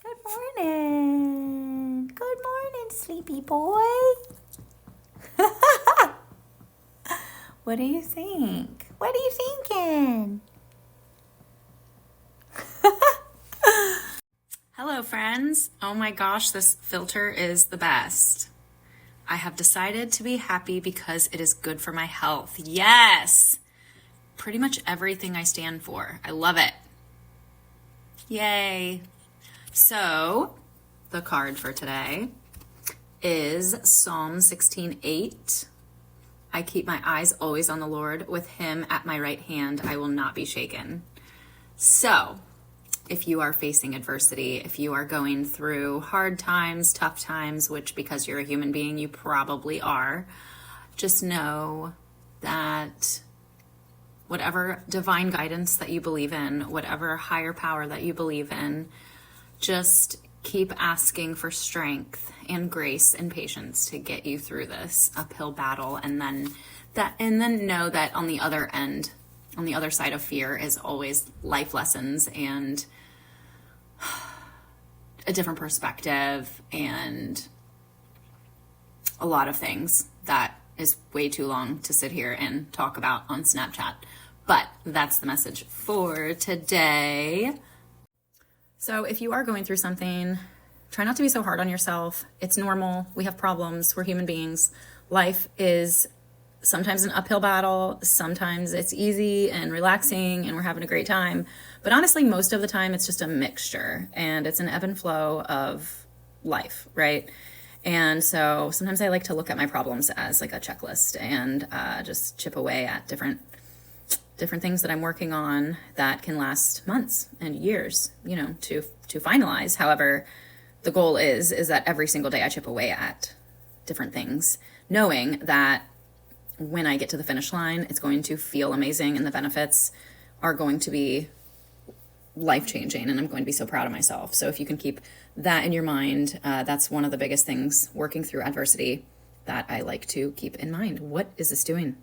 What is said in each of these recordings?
Good morning. Good morning, sleepy boy. What do you think? What are you thinking? Hello, friends. Oh my gosh, this filter is the best. I have decided to be happy because it is good for my health. Yes! Pretty much everything I stand for. I love it. Yay! So, the card for today is Psalm 16:8. I keep my eyes always on the Lord. With him at my right hand, I will not be shaken. So, if you are facing adversity, if you are going through hard times, tough times, which because you're a human being, you probably are, just know that whatever divine guidance that you believe in, whatever higher power that you believe in, just keep asking for strength and grace and patience to get you through this uphill battle, and then know that on the other end, on the other side of fear, is always life lessons and a different perspective and a lot of things that is way too long to sit here and talk about on Snapchat. But that's the message for today. So if you are going through something, try not to be so hard on yourself. It's normal. We have problems. We're human beings. Life is sometimes an uphill battle. Sometimes it's easy and relaxing and we're having a great time. But honestly, most of the time it's just a mixture and it's an ebb and flow of life, right? And so sometimes I like to look at my problems as like a checklist and just chip away at different things that I'm working on that can last months and years, to finalize. However, the goal is that every single day I chip away at different things, knowing that when I get to the finish line, it's going to feel amazing and the benefits are going to be life-changing and I'm going to be so proud of myself. So if you can keep that in your mind, that's one of the biggest things working through adversity that I like to keep in mind. What is this doing?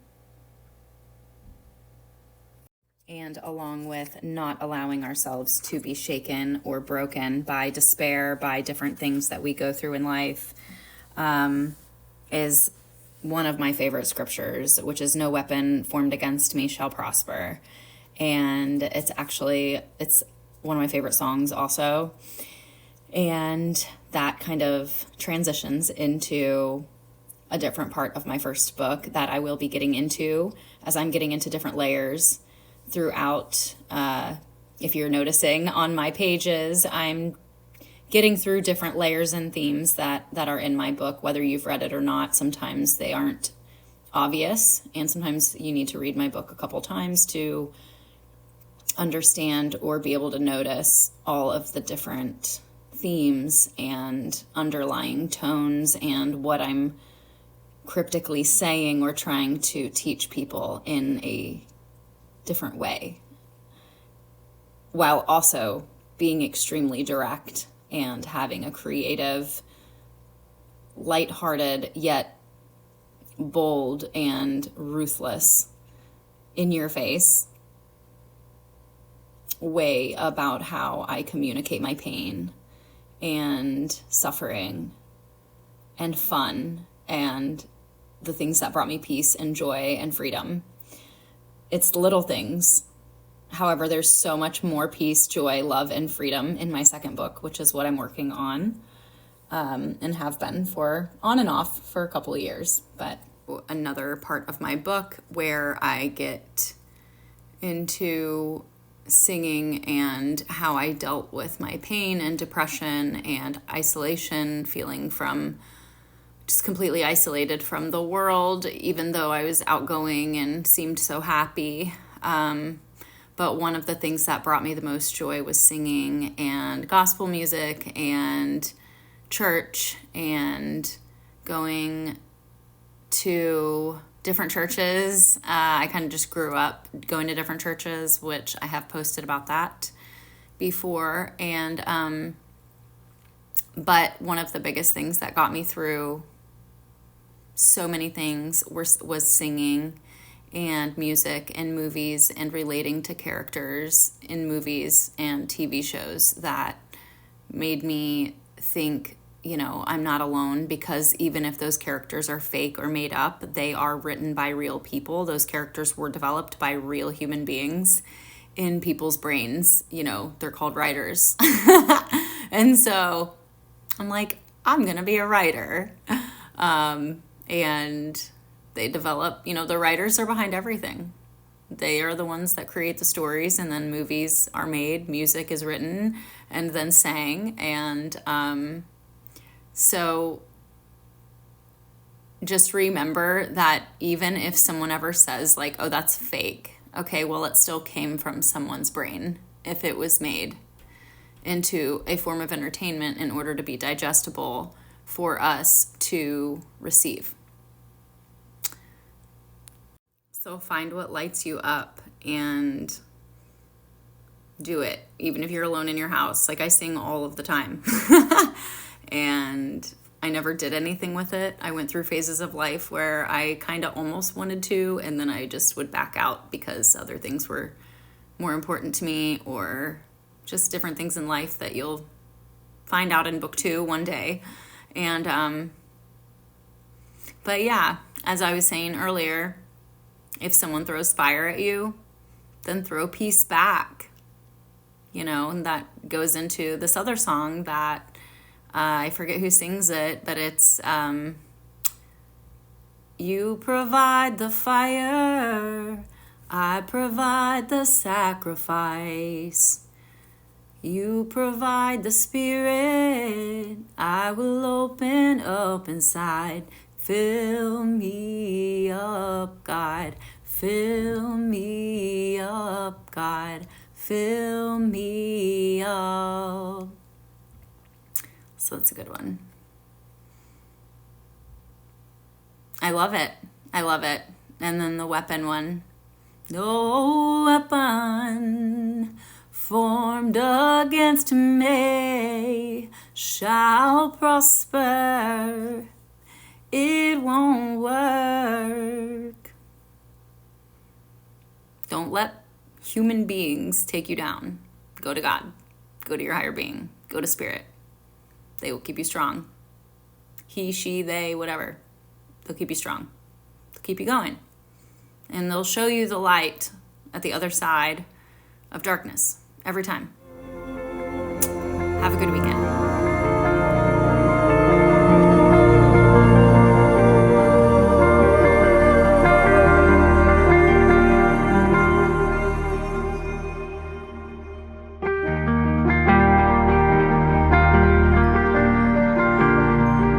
And along with not allowing ourselves to be shaken or broken by despair, by different things that we go through in life, is one of my favorite scriptures, which is no weapon formed against me shall prosper. And it's one of my favorite songs also. And that kind of transitions into a different part of my first book that I will be getting into as I'm getting into different layers throughout. If you're noticing on my pages, I'm getting through different layers and themes that are in my book, whether you've read it or not. Sometimes they aren't obvious, and sometimes you need to read my book a couple times to understand or be able to notice all of the different themes and underlying tones and what I'm cryptically saying or trying to teach people in a different way, while also being extremely direct and having a creative, lighthearted, yet bold and ruthless, in your face way about how I communicate my pain and suffering and fun and the things that brought me peace and joy and freedom. It's little things. However, there's so much more peace, joy, love, and freedom in my second book, which is what I'm working on, and have been for on and off for a couple of years. But another part of my book where I get into singing and how I dealt with my pain and depression and isolation, feeling from just completely isolated from the world, even though I was outgoing and seemed so happy. But one of the things that brought me the most joy was singing and gospel music and church and going to different churches. I kind of just grew up going to different churches, which I have posted about that before. And but one of the biggest things that got me through so many things was singing and music and movies and relating to characters in movies and TV shows that made me think, I'm not alone, because even if those characters are fake or made up, they are written by real people. Those characters were developed by real human beings in people's brains. They're called writers. And so I'm like, I'm going to be a writer. And they develop, the writers are behind everything. They are the ones that create the stories, and then movies are made, music is written, and then sang. And so just remember that even if someone ever says like, oh, that's fake, okay, well, it still came from someone's brain if it was made into a form of entertainment in order to be digestible for us to receive. So find what lights you up and do it, even if you're alone in your house. Like, I sing all of the time. And I never did anything with it. I went through phases of life where I kind of almost wanted to, and then I just would back out because other things were more important to me, or just different things in life that you'll find out in book 2 one day. And but yeah, as I was saying earlier, if someone throws fire at you, then throw peace back. And that goes into this other song that I forget who sings it, but it's you provide the fire, I provide the sacrifice. You provide the spirit, I will open up inside. Fill me up, God. Fill me up, God. Fill me up. So that's a good one. I love it. And then the weapon one. No weapon formed against me shall prosper. It won't work. Don't let human beings take you down. Go to God. Go to your higher being. Go to spirit. They will keep you strong. He, she, they, whatever. They'll keep you strong. They'll keep you going. And they'll show you the light at the other side of darkness every time. Have a good weekend.